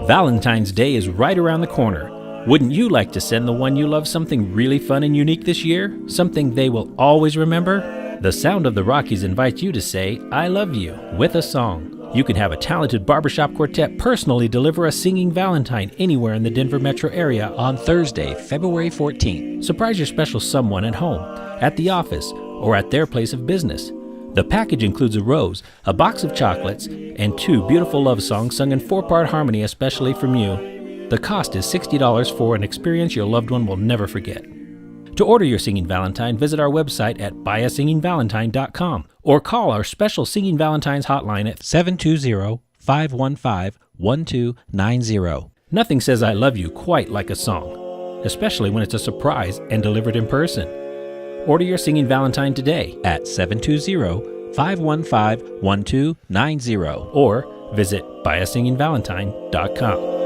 Valentine's Day is right around the corner. Wouldn't you like to send the one you love something really fun and unique this year? Something they will always remember? The Sound of the Rockies invites you to say, I love you, with a song. You can have a talented barbershop quartet personally deliver a singing Valentine anywhere in the Denver metro area on Thursday, February 14th. Surprise your special someone at home, at the office, or at their place of business. The package includes a rose, a box of chocolates, and 2 beautiful love songs sung in 4-part harmony especially from you. The cost is $60 for an experience your loved one will never forget. To order your Singing Valentine, visit our website at buyasingingvalentine.com or call our special Singing Valentines hotline at 720-515-1290. Nothing says I love you quite like a song, especially when it's a surprise and delivered in person. Order your Singing Valentine today at 720-515-1290 or visit buyasingingvalentine.com.